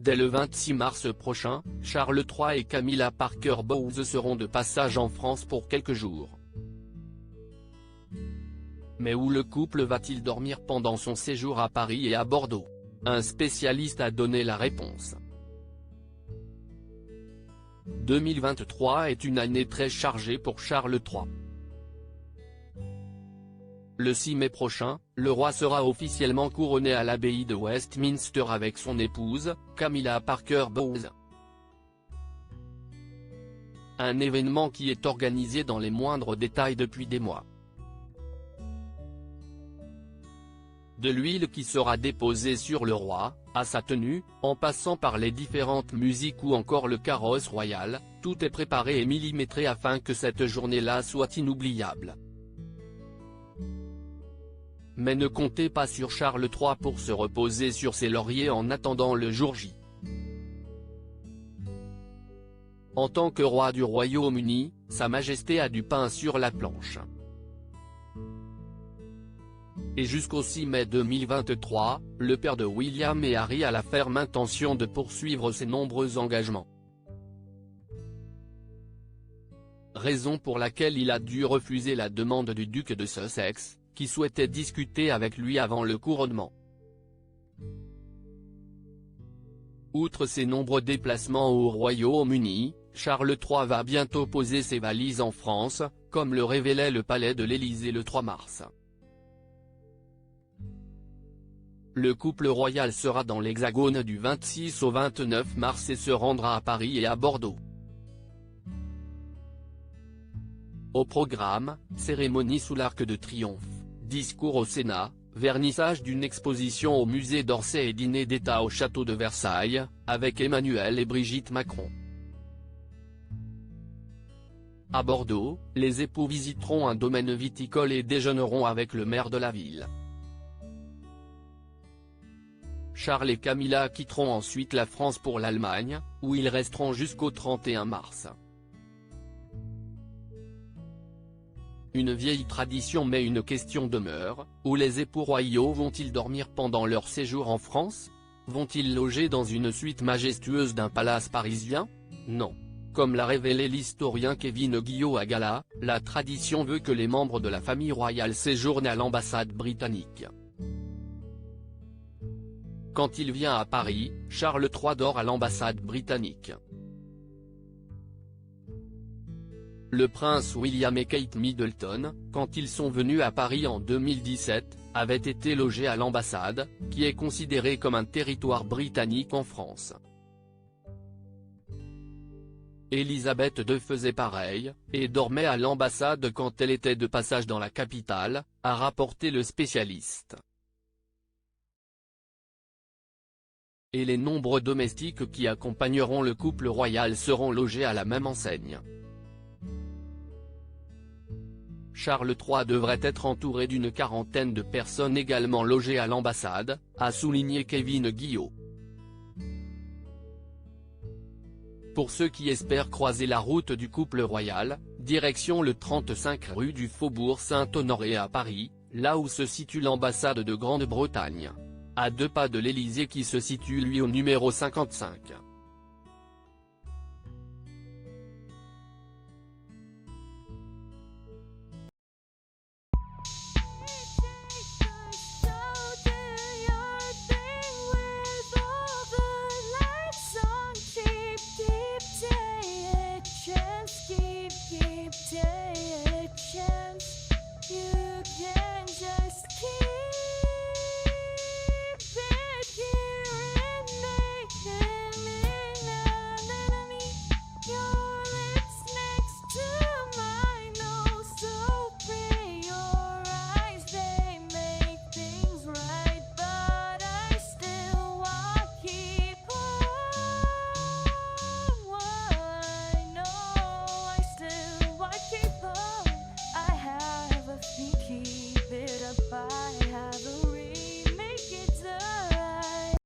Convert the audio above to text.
Dès le 26 mars prochain, Charles III et Camilla Parker Bowles seront de passage en France pour quelques jours. Mais où le couple va-t-il dormir pendant son séjour à Paris et à Bordeaux? Un spécialiste a donné la réponse. 2023 est une année très chargée pour Charles III. Le 6 mai prochain, le roi sera officiellement couronné à l'abbaye de Westminster avec son épouse, Camilla Parker Bowles. Un événement qui est organisé dans les moindres détails depuis des mois. De l'huile qui sera déposée sur le roi, à sa tenue, en passant par les différentes musiques ou encore le carrosse royal, tout est préparé et millimétré afin que cette journée-là soit inoubliable. Mais ne comptez pas sur Charles III pour se reposer sur ses lauriers en attendant le jour J. En tant que roi du Royaume-Uni, Sa Majesté a du pain sur la planche. Et jusqu'au 6 mai 2023, le père de William et Harry a la ferme intention de poursuivre ses nombreux engagements. Raison pour laquelle il a dû refuser la demande du duc de Sussex, qui souhaitait discuter avec lui avant le couronnement. Outre ses nombreux déplacements au Royaume-Uni, Charles III va bientôt poser ses valises en France, comme le révélait le palais de l'Élysée le 3 mars. Le couple royal sera dans l'Hexagone du 26 au 29 mars et se rendra à Paris et à Bordeaux. Au programme, cérémonie sous l'Arc de Triomphe, discours au Sénat, vernissage d'une exposition au musée d'Orsay et dîner d'État au château de Versailles, avec Emmanuel et Brigitte Macron. À Bordeaux, les époux visiteront un domaine viticole et déjeuneront avec le maire de la ville. Charles et Camilla quitteront ensuite la France pour l'Allemagne, où ils resteront jusqu'au 31 mars. Une vieille tradition mais une question demeure, où les époux royaux vont-ils dormir pendant leur séjour en France? Vont-ils loger dans une suite majestueuse d'un palace parisien? Non. Comme l'a révélé l'historien Kevin Guillot à Gala, la tradition veut que les membres de la famille royale séjournent à l'ambassade britannique. Quand il vient à Paris, Charles III dort à l'ambassade britannique. Le prince William et Kate Middleton, quand ils sont venus à Paris en 2017, avaient été logés à l'ambassade, qui est considérée comme un territoire britannique en France. Élisabeth II faisait pareil, et dormait à l'ambassade quand elle était de passage dans la capitale, a rapporté le spécialiste. Et les nombreux domestiques qui accompagneront le couple royal seront logés à la même enseigne. Charles III devrait être entouré d'une quarantaine de personnes également logées à l'ambassade, a souligné Kevin Guillot. Pour ceux qui espèrent croiser la route du couple royal, direction le 35 rue du Faubourg Saint-Honoré à Paris, là où se situe l'ambassade de Grande-Bretagne. À 2 pas de l'Élysée qui se situe lui au numéro 55.